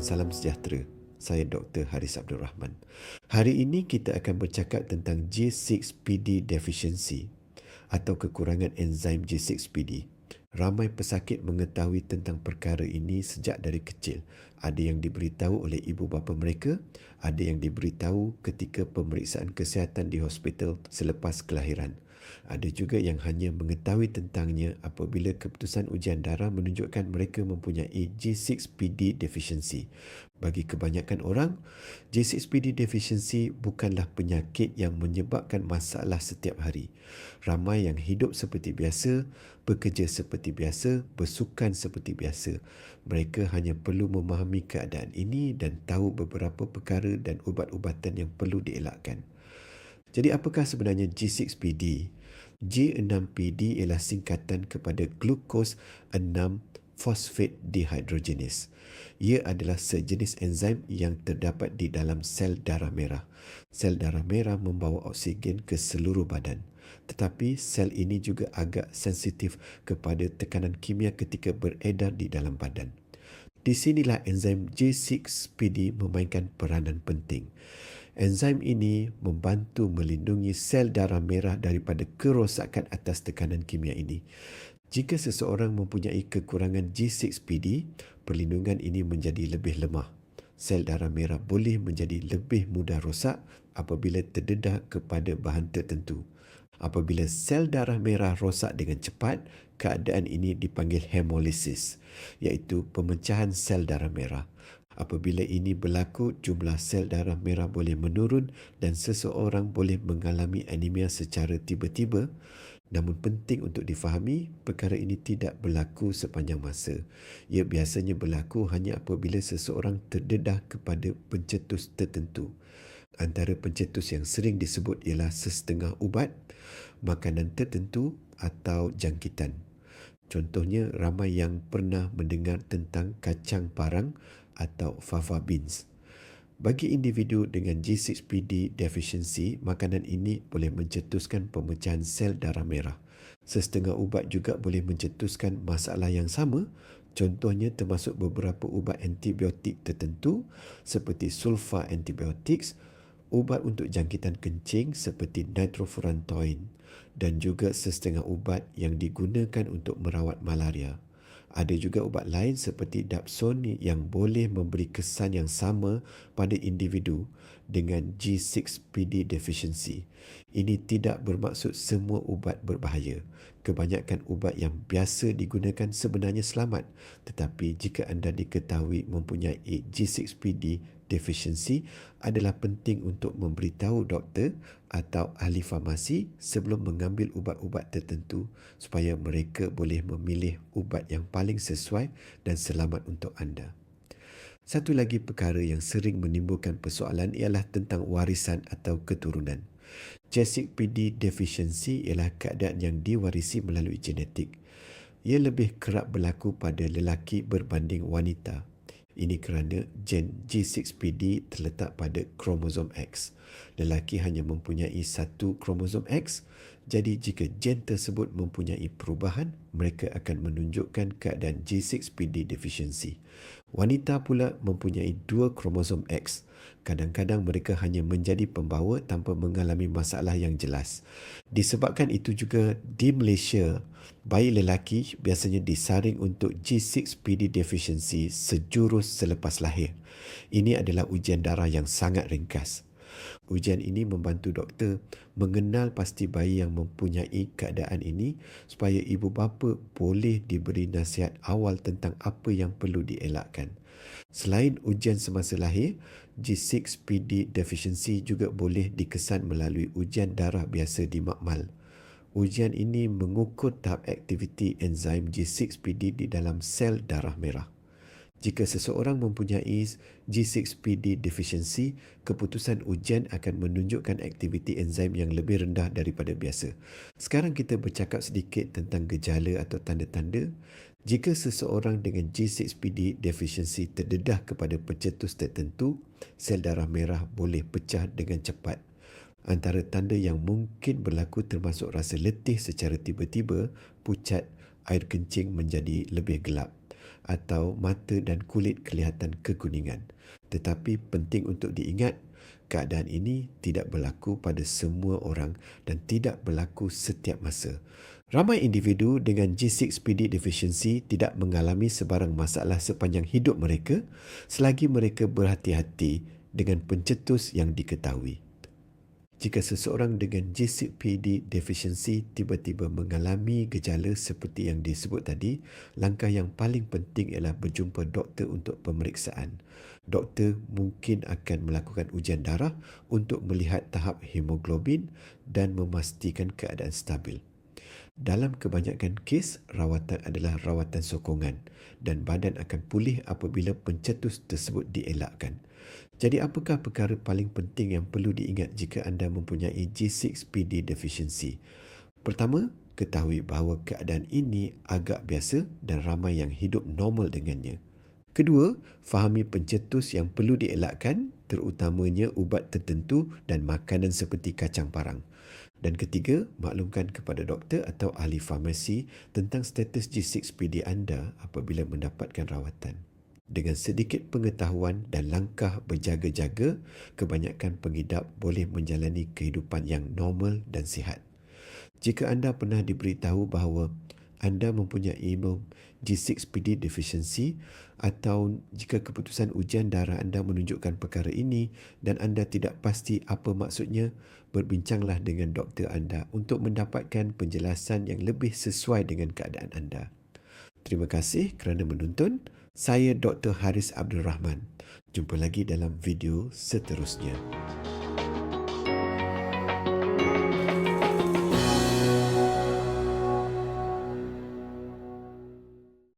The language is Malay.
dan salam sejahtera. Saya Dr. Haris Abdul Rahman. Hari ini kita akan bercakap tentang G6PD deficiency atau kekurangan enzim G6PD. Ramai pesakit mengetahui tentang perkara ini sejak dari kecil. Ada yang diberitahu oleh ibu bapa mereka, ada yang diberitahu ketika pemeriksaan kesihatan di hospital selepas kelahiran. Ada juga yang hanya mengetahui tentangnya apabila keputusan ujian darah menunjukkan mereka mempunyai G6PD deficiency. Bagi kebanyakan orang, G6PD deficiency bukanlah penyakit yang menyebabkan masalah setiap hari. Ramai yang hidup seperti biasa, bekerja seperti biasa, bersukan seperti biasa. Mereka hanya perlu memahami keadaan ini dan tahu beberapa perkara dan ubat-ubatan yang perlu dielakkan. Jadi apakah sebenarnya G6PD? G6PD ialah singkatan kepada glucose 6-phosphate dehydrogenase. Ia adalah sejenis enzim yang terdapat di dalam sel darah merah. Sel darah merah membawa oksigen ke seluruh badan. Tetapi sel ini juga agak sensitif kepada tekanan kimia ketika beredar di dalam badan. Di sinilah enzim G6PD memainkan peranan penting. Enzim ini membantu melindungi sel darah merah daripada kerosakan atas tekanan kimia ini. Jika seseorang mempunyai kekurangan G6PD, perlindungan ini menjadi lebih lemah. Sel darah merah boleh menjadi lebih mudah rosak apabila terdedah kepada bahan tertentu. Apabila sel darah merah rosak dengan cepat, keadaan ini dipanggil hemolisis, iaitu pemecahan sel darah merah. Apabila ini berlaku, jumlah sel darah merah boleh menurun dan seseorang boleh mengalami anemia secara tiba-tiba. Namun penting untuk difahami, perkara ini tidak berlaku sepanjang masa. Ia biasanya berlaku hanya apabila seseorang terdedah kepada pencetus tertentu. Antara pencetus yang sering disebut ialah sesetengah ubat, makanan tertentu atau jangkitan. Contohnya, ramai yang pernah mendengar tentang kacang parang atau fava beans. Bagi individu dengan G6PD deficiency, makanan ini boleh mencetuskan pemecahan sel darah merah. Sesetengah ubat juga boleh mencetuskan masalah yang sama, contohnya termasuk beberapa ubat antibiotik tertentu seperti sulfa antibiotics, ubat untuk jangkitan kencing seperti nitrofurantoin dan juga sesetengah ubat yang digunakan untuk merawat malaria. Ada juga ubat lain seperti dapsone yang boleh memberi kesan yang sama pada individu dengan G6PD deficiency. Ini tidak bermaksud semua ubat berbahaya. Kebanyakan ubat yang biasa digunakan sebenarnya selamat. Tetapi jika anda diketahui mempunyai G6PD deficiency, adalah penting untuk memberitahu doktor atau ahli farmasi sebelum mengambil ubat-ubat tertentu supaya mereka boleh memilih ubat yang paling sesuai dan selamat untuk anda. Satu lagi perkara yang sering menimbulkan persoalan ialah tentang warisan atau keturunan. G6PD deficiency ialah keadaan yang diwarisi melalui genetik. Ia lebih kerap berlaku pada lelaki berbanding wanita. Ini kerana gen G6PD terletak pada kromosom X. Lelaki hanya mempunyai satu kromosom X, jadi jika gen tersebut mempunyai perubahan, mereka akan menunjukkan keadaan G6PD deficiency. Wanita pula mempunyai dua kromosom X. Kadang-kadang mereka hanya menjadi pembawa tanpa mengalami masalah yang jelas. Disebabkan itu juga di Malaysia, bayi lelaki biasanya disaring untuk G6PD deficiency sejurus selepas lahir. Ini adalah ujian darah yang sangat ringkas. Ujian ini membantu doktor mengenal pasti bayi yang mempunyai keadaan ini supaya ibu bapa boleh diberi nasihat awal tentang apa yang perlu dielakkan. Selain ujian semasa lahir, G6PD deficiency juga boleh dikesan melalui ujian darah biasa di makmal. Ujian ini mengukur tahap aktiviti enzim G6PD di dalam sel darah merah. Jika seseorang mempunyai G6PD deficiency, keputusan ujian akan menunjukkan aktiviti enzim yang lebih rendah daripada biasa. Sekarang kita bercakap sedikit tentang gejala atau tanda-tanda. Jika seseorang dengan G6PD deficiency terdedah kepada pencetus tertentu, sel darah merah boleh pecah dengan cepat. Antara tanda yang mungkin berlaku termasuk rasa letih secara tiba-tiba, pucat, air kencing menjadi lebih gelap. atau mata dan kulit kelihatan kekuningan. Tetapi penting untuk diingat, keadaan ini tidak berlaku pada semua orang dan tidak berlaku setiap masa. Ramai individu dengan G6PD deficiency tidak mengalami sebarang masalah sepanjang hidup mereka selagi mereka berhati-hati dengan pencetus yang diketahui. Jika seseorang dengan G6PD deficiency tiba-tiba mengalami gejala seperti yang disebut tadi, langkah yang paling penting ialah berjumpa doktor untuk pemeriksaan. Doktor mungkin akan melakukan ujian darah untuk melihat tahap hemoglobin dan memastikan keadaan stabil. Dalam kebanyakan kes, rawatan adalah rawatan sokongan dan badan akan pulih apabila pencetus tersebut dielakkan. Jadi apakah perkara paling penting yang perlu diingat jika anda mempunyai G6PD deficiency? Pertama, ketahui bahawa keadaan ini agak biasa dan ramai yang hidup normal dengannya. Kedua, fahami pencetus yang perlu dielakkan, terutamanya ubat tertentu dan makanan seperti kacang parang. Dan ketiga, maklumkan kepada doktor atau ahli farmasi tentang status G6PD anda apabila mendapatkan rawatan. Dengan sedikit pengetahuan dan langkah berjaga-jaga, kebanyakan pengidap boleh menjalani kehidupan yang normal dan sihat. Jika anda pernah diberitahu bahawa anda mempunyai G6PD deficiency atau jika keputusan ujian darah anda menunjukkan perkara ini dan anda tidak pasti apa maksudnya, berbincanglah dengan doktor anda untuk mendapatkan penjelasan yang lebih sesuai dengan keadaan anda. Terima kasih kerana menonton. Saya Dr. Haris Abdul Rahman. Jumpa lagi dalam video seterusnya.